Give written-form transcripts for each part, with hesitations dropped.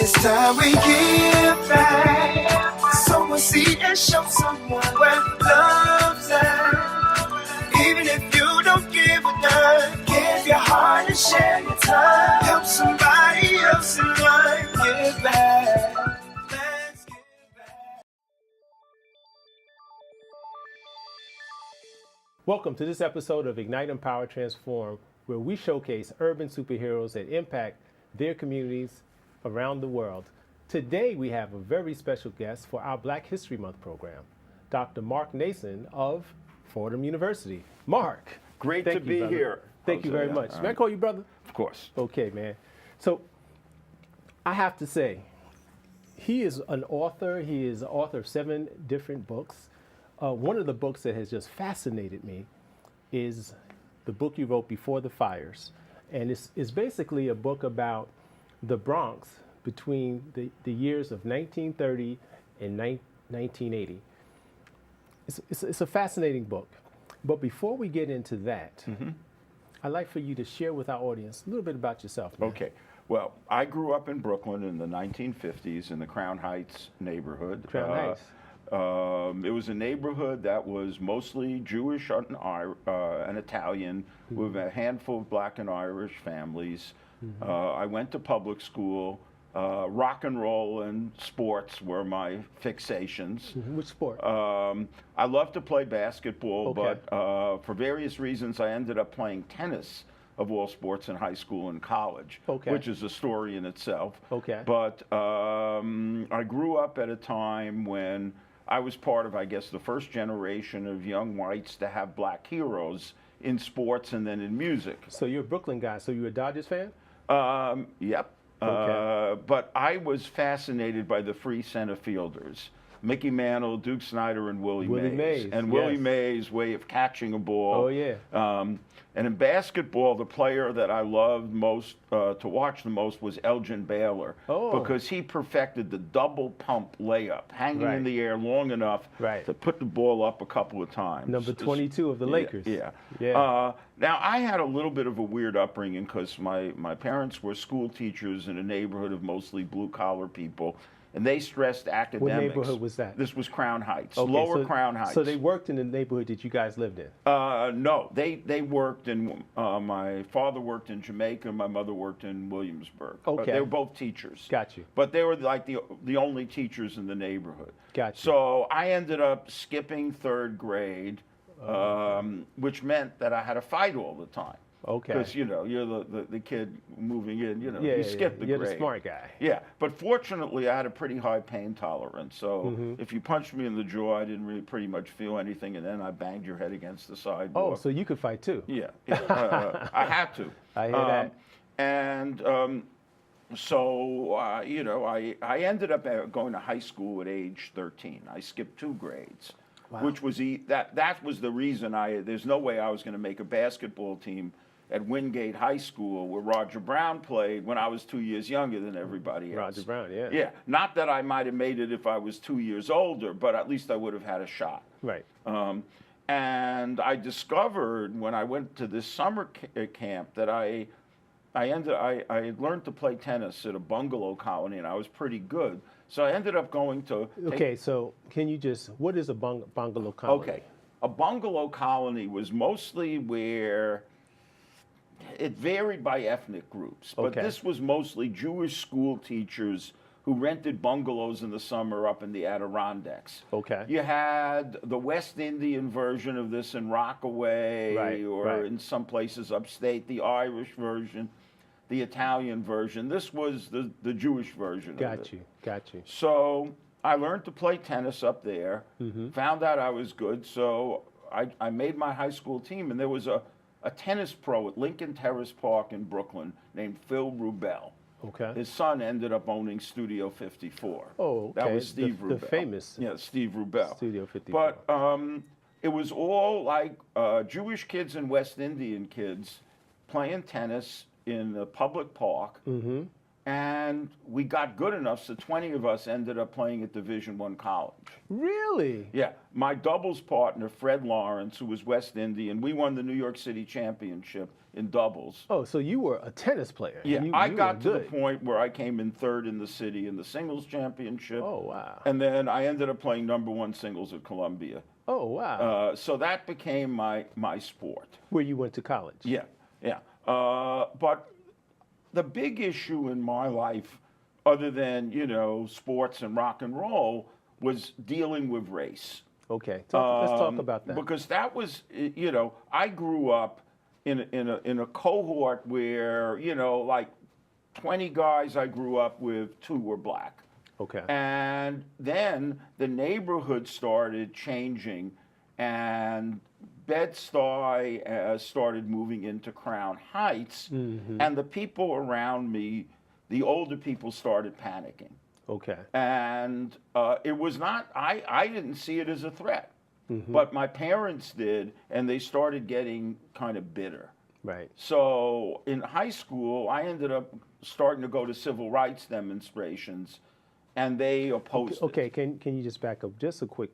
It's time we give back. Sow a seed and show someone where love's at. Even if you don't give a dime, give your heart and share your time. Help somebody else in life. Give back. Let's give back. Welcome to this episode of Ignite, Empower, Transform, where we showcase urban superheroes that impact their communities around the world. Today we have a very special guest for our Black History Month program, Dr. Mark Naison of Fordham University. Mark. Great thank to you, be brother. here. Thank you very much. May I call you brother? Of course. Okay, man. So I have to say, he is an author. He is the author of 7 different books. One of the books that has just fascinated me is the book you wrote, Before the Fires. And it's basically a book about the Bronx between the years of 1930 and 1980. It's a fascinating book. But before we get into that, I'd like for you to share with our audience a little bit about yourself, man. Okay. Well, I grew up in Brooklyn in the 1950s in the Crown Heights neighborhood. Crown Heights. It was a neighborhood that was mostly Jewish and Italian, with a handful of Black and Irish families. I went to public school. Rock and roll and sports were my fixations. Which sport? I loved to play basketball, Okay. but for various reasons, I ended up playing tennis of all sports in high school and college, Okay. which is a story in itself. Okay. But I grew up at a time when I was part of, I guess, the first generation of young whites to have Black heroes in sports and then in music. So you're a Brooklyn guy. So you're a Dodgers fan? Yep. Okay. But I was fascinated by the free center fielders, Mickey Mantle, Duke Snider, and Willie Mays. And Willie yes. Mays' way of catching a ball. Oh, yeah. And in basketball, the player that I loved most to watch the most was Elgin Baylor, because he perfected the double pump layup, hanging in the air long enough to put the ball up a couple of times. Number 22 of the Lakers. Yeah. Now, I had a little bit of a weird upbringing because my parents were school teachers in a neighborhood of mostly blue-collar people, and they stressed academics. What neighborhood was that? This was Crown Heights, Okay, Lower Crown Heights. So they worked in the neighborhood that you guys lived in? No, they worked in, my father worked in Jamaica, my mother worked in Williamsburg. Okay. They were both teachers. Got you. But they were like the only teachers in the neighborhood. Got you. So I ended up skipping 3rd grade, which meant that I had to fight all the time. Okay. Because, you're the kid moving in, you skip the You're grade. the smart guy. Yeah, but fortunately, I had a pretty high pain tolerance. So if you punched me in the jaw, I didn't really pretty much feel anything, and then I banged your head against the sidewalk. Oh, so you could fight too? Yeah. I had to. I hear that. And so, I ended up going to high school at age 13. I skipped 2 grades. Wow. Which was that was the reason there's no way I was going to make a basketball team at Wingate High School, where Roger Brown played, when I was 2 years younger than everybody else. Roger Brown, yeah. Yeah, not that I might have made it if I was 2 years older, but at least I would have had a shot. Right. And I discovered when I went to this summer camp that I had learned to play tennis at a bungalow colony, and I was pretty good. So I ended up going to... Okay, so can you what is a bungalow colony? Okay, a bungalow colony was mostly where... It varied by ethnic groups, but this was mostly Jewish school teachers who rented bungalows in the summer up in the Adirondacks. Okay. You had the West Indian version of this in Rockaway, in some places upstate, the Irish version, the Italian version. This was the Jewish version of it. Got you. So I learned to play tennis up there, found out I was good, so I made my high school team, and there was a tennis pro at Lincoln Terrace Park in Brooklyn named Phil Rubel. Okay. His son ended up owning Studio 54. Oh, okay. That was Steve Rubel. The famous. Yeah, Steve Rubel. Studio 54. But it was all like Jewish kids and West Indian kids playing tennis in a public park. and we got good enough, so 20 of us ended up playing at Division I college. Really? Yeah, my doubles partner, Fred Lawrence, who was West Indian, we won the New York City championship in doubles. Oh, so you were a tennis player. Yeah, You I were got to the good. point where I came in third in the city in the singles championship. Oh, wow. And then I ended up playing #1 singles at Columbia. Oh, wow. So that became my sport. Where you went to college? Yeah, yeah. But the big issue in my life, other than, sports and rock and roll, was dealing with race. Okay, let's talk about that. Because that was, I grew up in a cohort where, like 20 guys I grew up with, 2 were black. Okay. And then the neighborhood started changing, and Bed-Stuy started moving into Crown Heights, and the people around me, the older people, started panicking. Okay. And it was not, I didn't see it as a threat, but my parents did, and they started getting kind of bitter. Right. So in high school, I ended up starting to go to civil rights demonstrations, and they opposed it. Okay, can you just back up just a quick?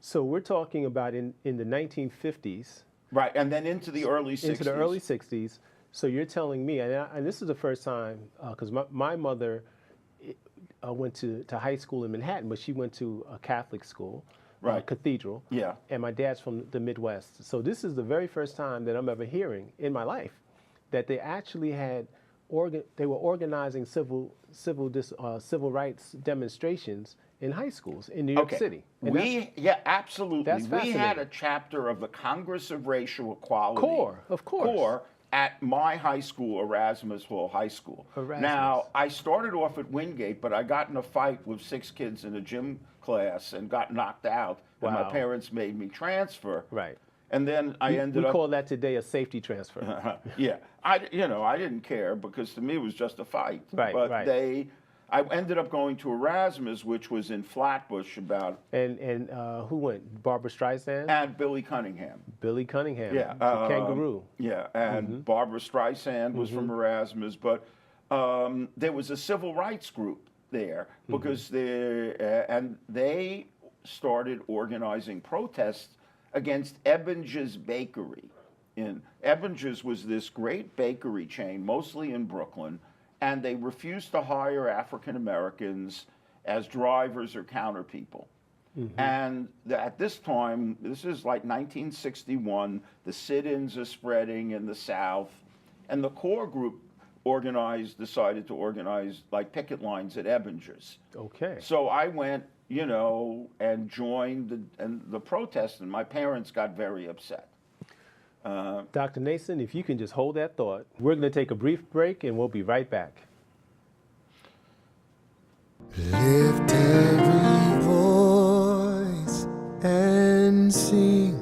So we're talking about in the 1950s. Right, and then into the early 60s. Into the early 60s. So you're telling me, and this is the first time, because my mother went to high school in Manhattan, but she went to a Catholic school, Right. Cathedral. Yeah. And my dad's from the Midwest. So this is the very first time that I'm ever hearing in my life that they actually had they were organizing civil rights demonstrations in high schools in New York City. And Absolutely. That's We had fascinating. a chapter of the Congress of Racial Equality. CORE, of course. CORE at my high school, Erasmus Hall High School. Erasmus. Now, I started off at Wingate, but I got in a fight with 6 kids in a gym class and got knocked out, and my Wow. parents made me transfer. Right. And then I ended We up... call that today a safety transfer. Yeah, I didn't care because to me it was just a fight. Right, but right. I ended up going to Erasmus, which was in Flatbush about. And who went? Barbara Streisand? And Billy Cunningham. Billy Cunningham. Yeah, the Kangaroo. Yeah, and Barbara Streisand was from Erasmus, but there was a civil rights group there because they started organizing protests against Ebinger's Bakery. Ebinger's was this great bakery chain, mostly in Brooklyn, and they refused to hire African Americans as drivers or counter people. And at this time, this is like 1961, the sit-ins are spreading in the South, and the CORE group decided to organize like picket lines at Ebinger's. Okay. So I went, and joined the protest, and my parents got very upset. Dr. Naison, if you can just hold that thought, we're going to take a brief break and we'll be right back. Lift every voice and sing.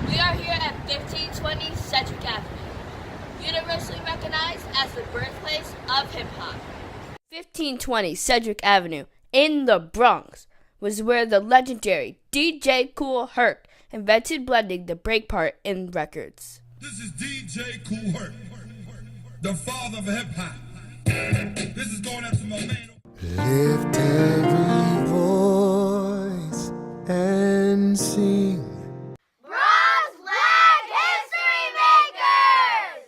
We are here at 1520 Cedric Avenue, universally recognized as the birthplace of hip-hop. 1520 Cedric Avenue in the Bronx was where the legendary DJ Kool Herc invented blending the break part in records. This is DJ Kool Herc, the father of hip-hop. This is going out to my man. Lift every voice and sing. Bronx Black History Makers!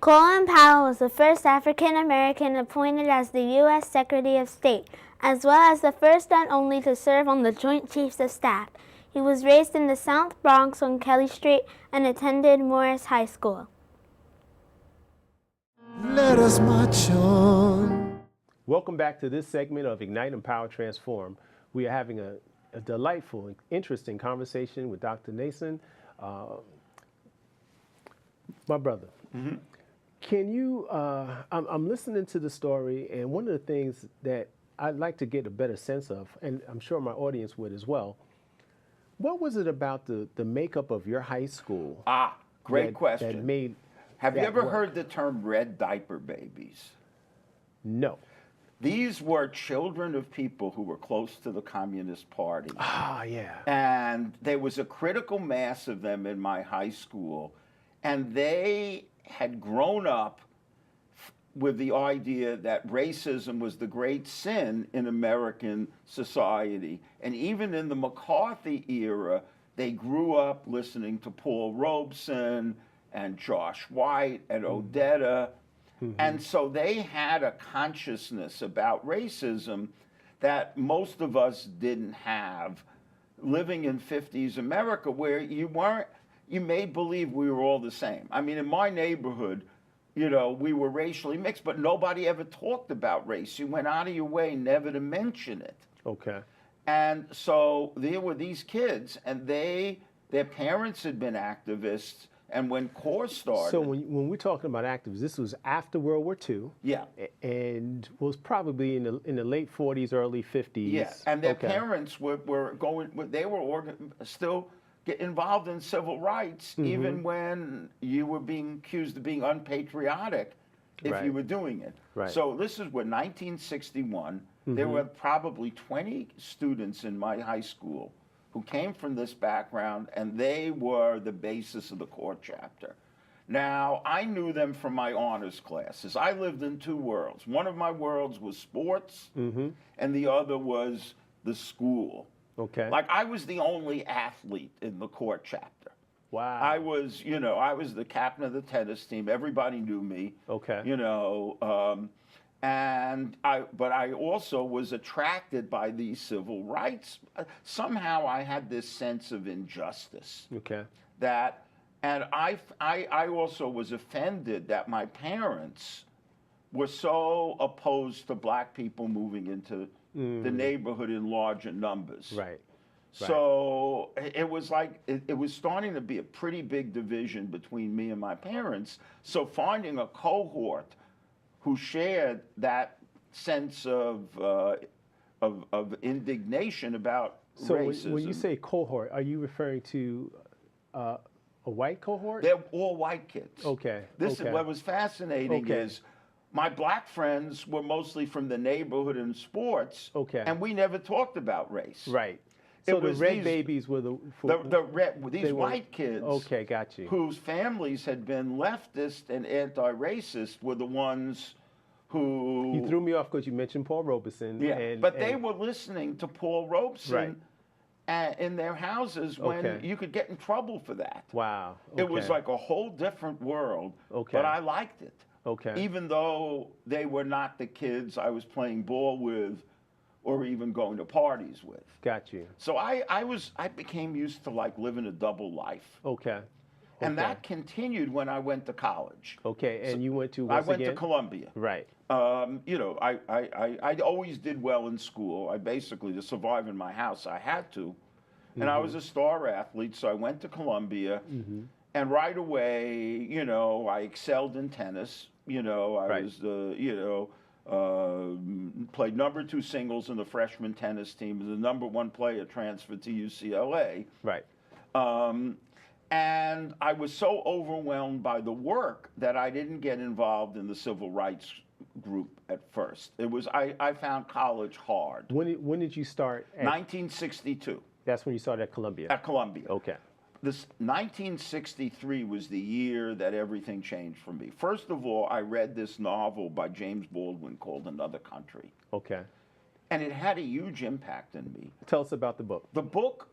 Colin Powell was the first African American appointed as the U.S. Secretary of State, as well as the first and only to serve on the Joint Chiefs of Staff. He was raised in the South Bronx on Kelly Street and attended Morris High School. Let us march on. Welcome back to this segment of Ignite, Empower, Transform. We are having a delightful, interesting conversation with Dr. Naison, my brother. Can you, I'm listening to the story, and one of the things that I'd like to get a better sense of, and I'm sure my audience would as well, what was it about the makeup of your high school? Great question. That made Have you that ever work? heard the term red diaper babies? No. These were children of people who were close to the Communist Party. Yeah. And there was a critical mass of them in my high school, and they had grown up with the idea that racism was the great sin in American society. And even in the McCarthy era, they grew up listening to Paul Robeson and Josh White and Odetta. And so they had a consciousness about racism that most of us didn't have living in 50s America, where you made believe we were all the same. I mean, in my neighborhood, you know, we were racially mixed, but nobody ever talked about race. You went out of your way never to mention it. Okay. And so there were these kids, and their parents had been activists, and when CORE started... So when we're talking about activists, this was after World War II. Yeah. And was probably in the late 40s, early 50s. Yeah, and their parents were still get involved in civil rights, even when you were being accused of being unpatriotic if you were doing it. Right. So this is when 1961, there were probably 20 students in my high school who came from this background, and they were the basis of the CORE chapter. Now, I knew them from my honors classes. I lived in two worlds. One of my worlds was sports, and the other was the school. Okay. Like, I was the only athlete in the CORE chapter. Wow. I was the captain of the tennis team. Everybody knew me. Okay. You know, but I also was attracted by these civil rights. Somehow I had this sense of injustice. Okay. And I also was offended that my parents were so opposed to black people moving into the neighborhood in larger numbers. Right. So it was like, it was starting to be a pretty big division between me and my parents. So finding a cohort who shared that sense of indignation about racism. So when you say cohort, are you referring to a white cohort? They're all white kids. Okay. This is what was fascinating is my black friends were mostly from the neighborhood and sports. Okay. And we never talked about race. Right. So the red babies were these white kids. Okay, got you. Whose families had been leftist and anti-racist were the ones who... You threw me off because you mentioned Paul Robeson. Yeah, but they were listening to Paul Robeson in their houses when you could get in trouble for that. Wow. Okay. It was like a whole different world, but I liked it. Okay. Even though they were not the kids I was playing ball with or even going to parties with. Got you. So I became used to like living a double life. Okay. And that continued when I went to college. Okay, and So you went to I went to Columbia. Right. You know, I always did well in school. I basically, to survive in my house, I had to. And I was a star athlete, so I went to Columbia. And right away, you know, I excelled in tennis. You know, I was the, you know, played #2 singles in the freshman tennis team. The #1 player transferred to UCLA. Right. And I was so overwhelmed by the work that I didn't get involved in the civil rights group at first. It was I found college hard. When did you start? 1962. That's when you started at Columbia. At Columbia. Okay. This 1963 was the year that everything changed for me. First of all, I read this novel by James Baldwin called Another Country. Okay. And it had a huge impact on me. Tell us about the book. The book,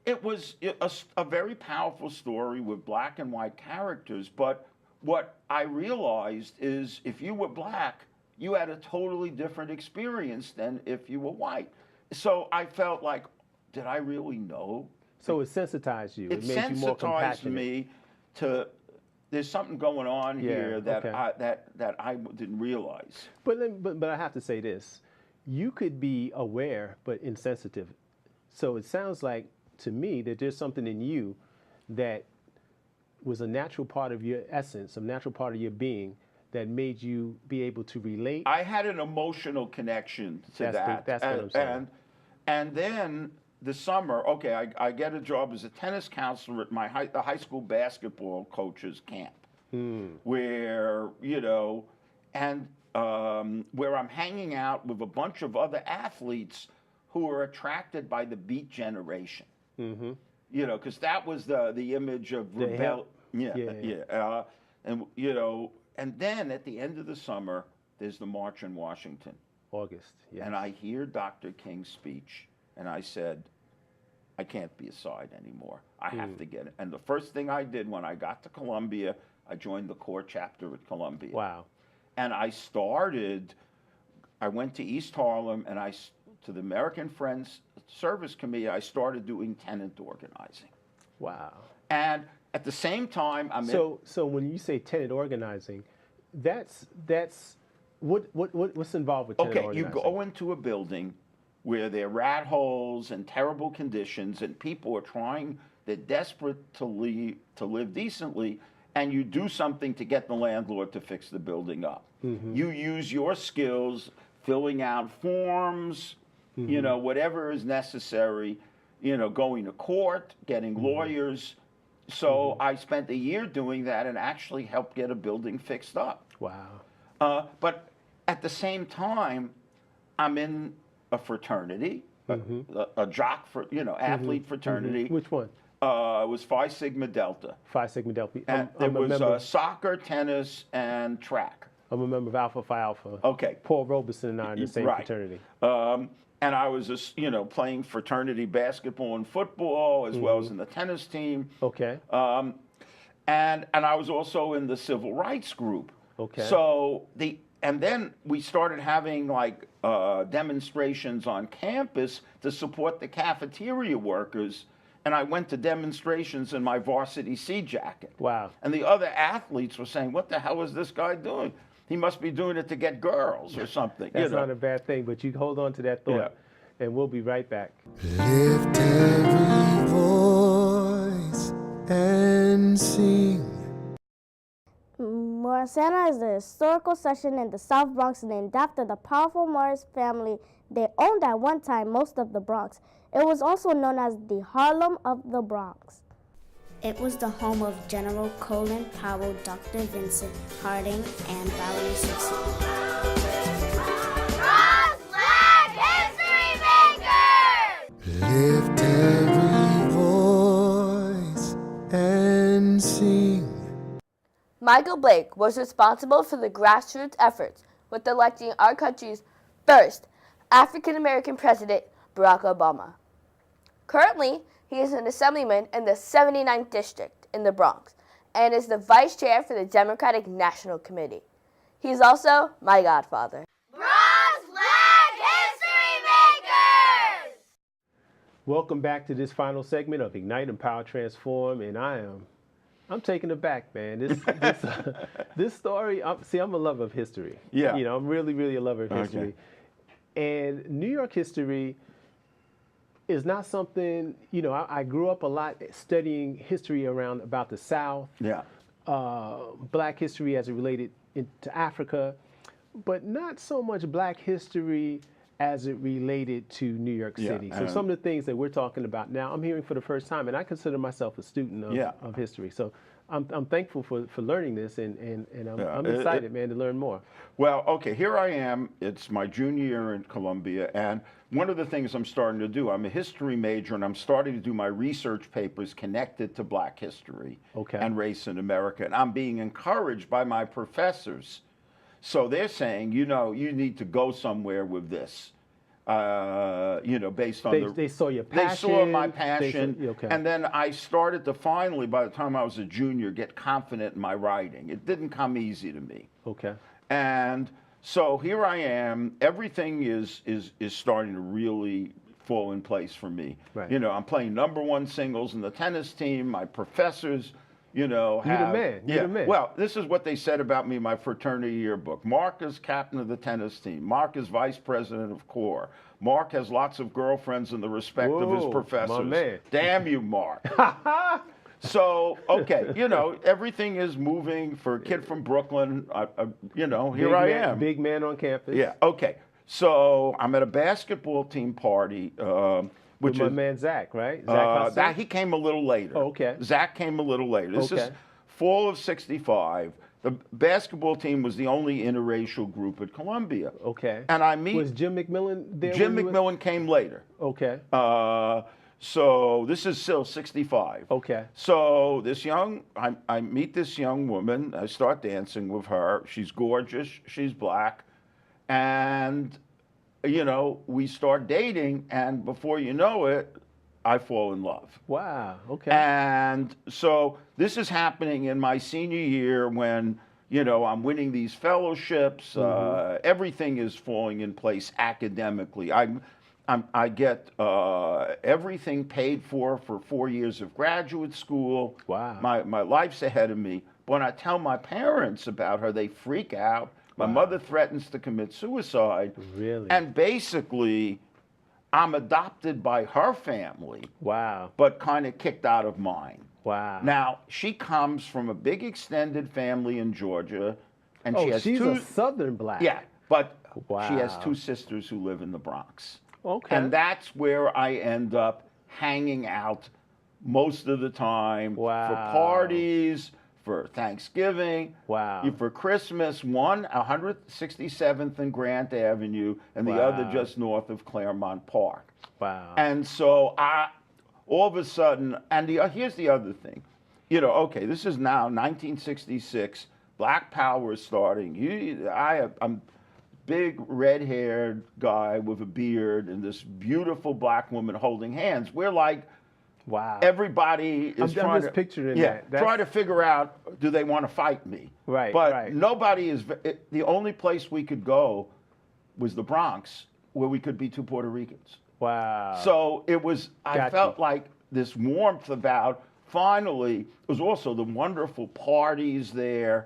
it was a very powerful story with black and white characters, but what I realized is if you were black, you had a totally different experience than if you were white. So I felt like, did I really know? So it sensitized you. It made you more sensitized compassionate. me to there's something going on here that I didn't realize. But I have to say this: you could be aware but insensitive. So it sounds like to me that there's something in you that was a natural part of your essence, a natural part of your being that made you be able to relate. I had an emotional connection to that. That's what I'm saying. And then the summer, okay, I get a job as a tennis counselor at the high school basketball coaches camp, where, you know, and where I'm hanging out with a bunch of other athletes who are attracted by the Beat Generation. You know, because that was the image of rebel. And you know, and then at the end of the summer, there's the March in Washington. August, yes. And I hear Dr. King's speech, and I said, I can't be a side anymore. I have to get it. And the first thing I did when I got to Columbia, I joined the core chapter at Columbia. Wow. And I went to East Harlem, and to the American Friends Service Committee, I started doing tenant organizing. Wow. And at the same time, So when you say tenant organizing, what's involved with tenant organizing? You go into a building where there are rat holes and terrible conditions, and people are they're desperate to live decently, and you do something to get the landlord to fix the building up. Mm-hmm. You use your skills, filling out forms, whatever is necessary, going to court, getting lawyers. So I spent a year doing that and actually helped get a building fixed up. Wow. But at the same time, I'm in a fraternity, a jock athlete fraternity. Which one? It was Phi Sigma Delta. Phi Sigma Delta. And there was soccer, tennis, and track. I'm a member of Alpha Phi Alpha. Okay. Paul Robeson and I are in the same fraternity. And I was just, playing fraternity basketball and football as well as in the tennis team. Okay. And I was also in the civil rights group. Okay. So and then we started having demonstrations on campus to support the cafeteria workers. And I went to demonstrations in my varsity C jacket. Wow. And the other athletes were saying, what the hell is this guy doing? He must be doing it to get girls or something. That's not a bad thing, but you hold on to that thought, and we'll be right back. Lift every voice and sing. Morrisana is a historical section in the South Bronx named after the powerful Morris family. They owned at one time most of the Bronx. It was also known as the Harlem of the Bronx. It was the home of General Colin Powell, Dr. Vincent Harding, and Valerie Simpson. Bronx Black History Makers! Lift every voice and sing. Michael Blake was responsible for the grassroots efforts with electing our country's first African-American president, Barack Obama. Currently, he is an assemblyman in the 79th District in the Bronx and is the vice chair for the Democratic National Committee. He's also my godfather. Bronx Black History Makers! Welcome back to this final segment of Ignite, Empower, Transform, and I'm taken aback, man. This story, I'm a lover of history. Yeah. I'm really, really a lover of history. Okay. And New York history is not something, I grew up a lot studying history about the South. Yeah. Black history as it related to Africa, but not so much Black history as it related to New York City. So some of the things that we're talking about now, I'm hearing for the first time, and I consider myself a student of history. So I'm thankful for learning this, and I'm excited, man, to learn more. Well, okay, here I am. It's my junior year in Columbia, and one of the things I'm starting to do, I'm a history major, and I'm starting to do my research papers connected to Black history and race in America, and I'm being encouraged by my professors. So they're saying, you need to go somewhere with this, based on they saw your passion. They saw my passion, and then I started to finally, by the time I was a junior, get confident in my writing. It didn't come easy to me. Okay. And so here I am. Everything is starting to really fall in place for me. Right. I'm playing #1 singles in the tennis team. My professors. You're the man. You're the man. Well, this is what they said about me in my fraternity yearbook. Mark is captain of the tennis team. Mark is vice president of corps. Mark has lots of girlfriends in the respect of his professors. My man. Damn you, Mark. So, okay, everything is moving for a kid from Brooklyn. Here I am. Big man on campus. Yeah, okay. So I'm at a basketball team party. With my man Zach, right? Zach he came a little later. Oh, okay. Zach came a little later. This is fall of '65. The basketball team was the only interracial group at Columbia. Okay. And I meet... Was Jim McMillan there? Jim McMillan came later. Okay. So this is still 65. Okay. So I meet this young woman. I start dancing with her. She's gorgeous. She's black. And, we start dating. And before you know it, I fall in love. Wow. Okay. And so this is happening in my senior year when, I'm winning these fellowships. Everything is falling in place academically. I get everything paid for 4 years of graduate school. Wow. My life's ahead of me. When I tell my parents about her, they freak out. My Wow. mother threatens to commit suicide. Really? And basically, I'm adopted by her family, Wow. but kind of kicked out of mine. Wow. Now, she comes from a big extended family in Georgia, and she Oh, has she's two. a Southern black. Yeah, but Wow. she has two sisters who live in the Bronx. Okay. And that's where I end up hanging out most of the time Wow. for parties, for Thanksgiving, Wow. for Christmas, one 167th and Grant Avenue, and the Wow. other just north of Claremont Park. Wow. And so all of a sudden, and here's the other thing. Okay, this is now 1966. Black Power is starting. I'm big red-haired guy with a beard and this beautiful black woman holding hands. We're like, wow. everybody is I'm just picturing that. Try to figure out, do they want to fight me? Right, But right. nobody is. The only place we could go was the Bronx, where we could be two Puerto Ricans. Wow. So it was. I Got felt you. like this warmth about. Finally, it was also the wonderful parties there,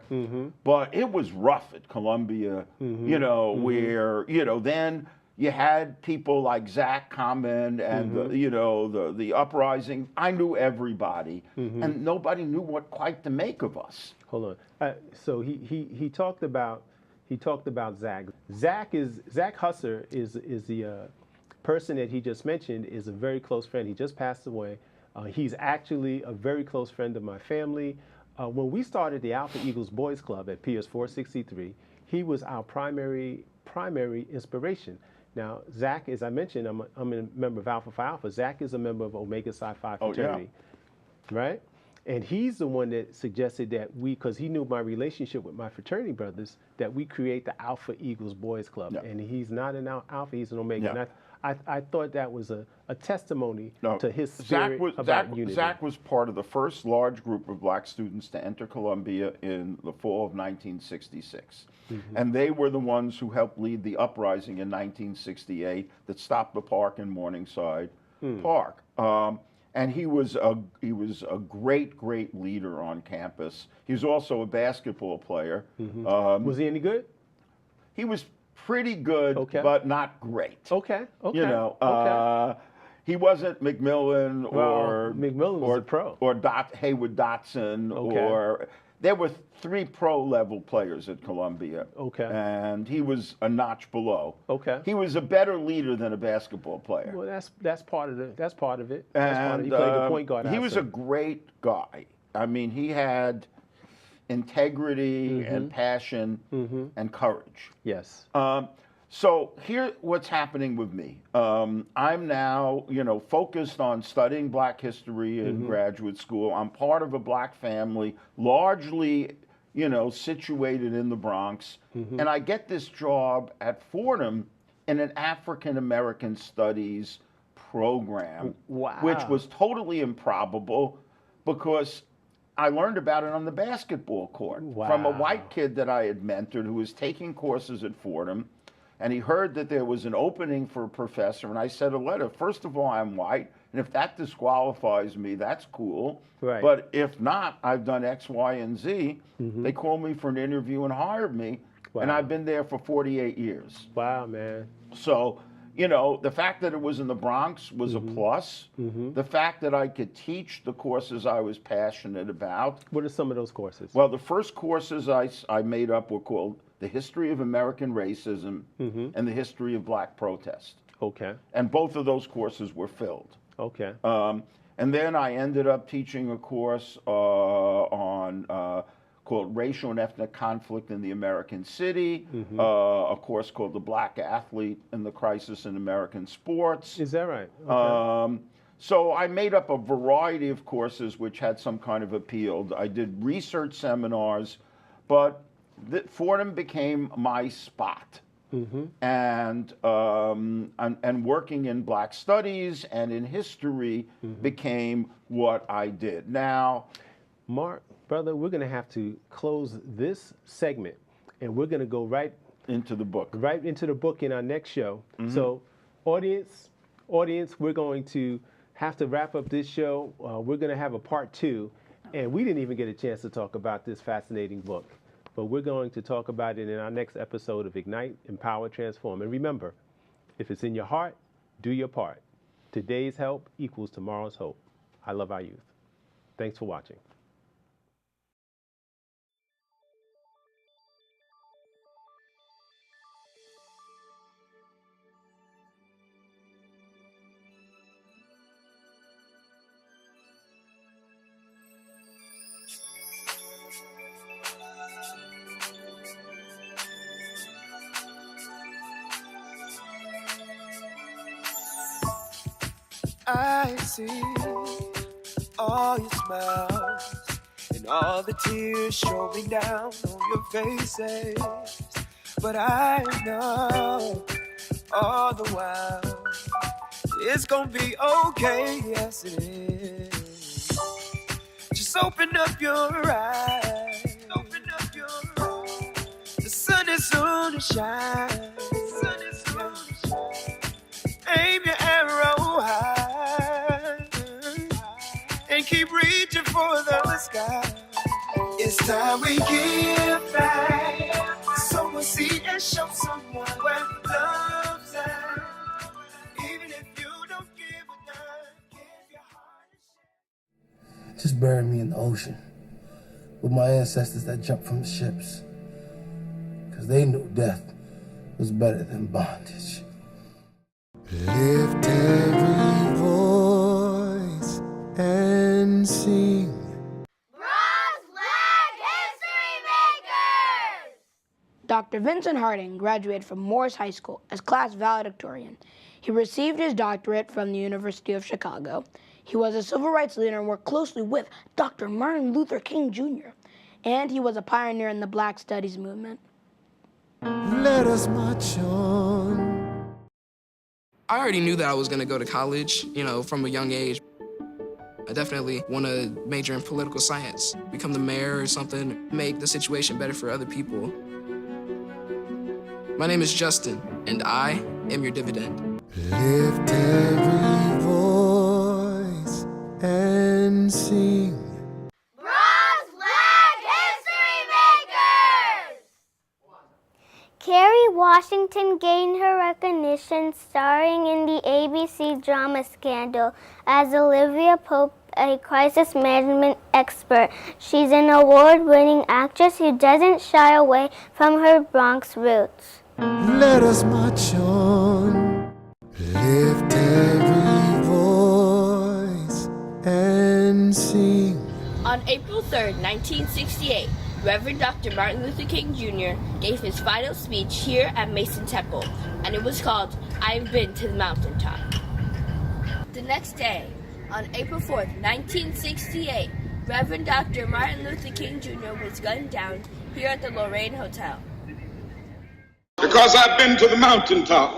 but it was rough at Columbia. Where then you had people like Zach Common and the uprising. I knew everybody, and nobody knew what quite to make of us. Hold on. So he talked about Zach. Zach Husser is the person that he just mentioned is a very close friend. He just passed away. He's actually a very close friend of my family. When we started the Alpha Eagles Boys Club at Piers 463, he was our primary inspiration. Now, Zach, as I mentioned, I'm a member of Alpha Phi Alpha. Zach is a member of Omega Psi Phi fraternity, right? And he's the one that suggested that because he knew my relationship with my fraternity brothers, that we create the Alpha Eagles Boys Club. Yeah. And he's not an Alpha, he's an Omega. Yeah. And I thought that was a testimony to his spirit unity. Zach was part of the first large group of black students to enter Columbia in the fall of 1966. And they were the ones who helped lead the uprising in 1968 that stopped the park in Morningside Park. And he was a great leader on campus. He was also a basketball player. Was he any good? He was pretty good, Okay. but not great. Okay. Okay. He wasn't McMillan or McMillan was a pro. or Haywood Dotson Okay. or there were 3 pro level players at Columbia. Okay. And he was a notch below. Okay. He was a better leader than a basketball player. Well, that's part of it. That's part of it. And He played the point guard. he was a great guy. I mean, he had integrity and passion and courage. Yes. So here, what's happening with me? I'm now, focused on studying Black history in graduate school. I'm part of a Black family, largely, situated in the Bronx, and I get this job at Fordham in an African American Studies program, Wow. which was totally improbable because I learned about it on the basketball court from a Wow. white kid that I had mentored who was taking courses at Fordham. And he heard that there was an opening for a professor, and I sent a letter. First of all, I'm white, and if that disqualifies me, that's cool. Right. But if not, I've done X, Y, and Z. They called me for an interview and hired me, and Wow. I've been there for 48 years. Wow, man. So, the fact that it was in the Bronx was a plus. The fact that I could teach the courses I was passionate about. What are some of those courses? Well, the first courses I made up were called The History of American Racism and The History of Black Protest. Okay. And both of those courses were filled. Okay. And then I ended up teaching a course called Racial and Ethnic Conflict in the American City, a course called The Black Athlete and the Crisis in American Sports. Is that right? Okay. So I made up a variety of courses which had some kind of appeal. I did research seminars, but Fordham became my spot. And working in Black studies and in history became what I did. Now, Mark, brother, we're going to have to close this segment, and we're going to go right into the book. Right into the book in our next show. So, audience, we're going to have to wrap up this show. We're going to have a part 2, and we didn't even get a chance to talk about this fascinating book. But we're going to talk about it in our next episode of Ignite, Empower, Transform. And remember, if it's in your heart, do your part. Today's help equals tomorrow's hope. I love our youth. Thanks for watching. I see all your smiles and all the tears showing down on your faces. But I know all the while it's gonna be okay, yes it is. Just open up your eyes, open up your eyes. The sun is soon to shine, the sun is soon to shine. Aim your arrow high and keep reaching for the sky. It's time we give back. Someone see and show someone where love's at. Even if you don't give a dime, give your heart a share. Just bury me in the ocean with my ancestors that jumped from the ships, because they knew death was better than bondage. Lift every voice and sing. Bronze Flag History Makers! Dr. Vincent Harding graduated from Morris High School as class valedictorian. He received his doctorate from the University of Chicago. He was a civil rights leader and worked closely with Dr. Martin Luther King Jr., and he was a pioneer in the Black Studies movement. Let us march on. I already knew that I was going to go to college, from a young age. I definitely want to major in political science, become the mayor or something, make the situation better for other people. My name is Justin, and I am your dividend. Lift every voice and sing. Bronze Flag History Makers! Kerry Washington gained her recognition starring in the ABC drama Scandal as Olivia Pope, a crisis management expert. She's an award-winning actress who doesn't shy away from her Bronx roots. Let us march on. Lift every voice and sing. On April 3rd, 1968, Reverend Dr. Martin Luther King Jr. gave his final speech here at Mason Temple, and it was called, "I've Been to the Mountaintop." The next day, on April 4th, 1968, Reverend Dr. Martin Luther King Jr. was gunned down here at the Lorraine Hotel. Because I've been to the mountaintop.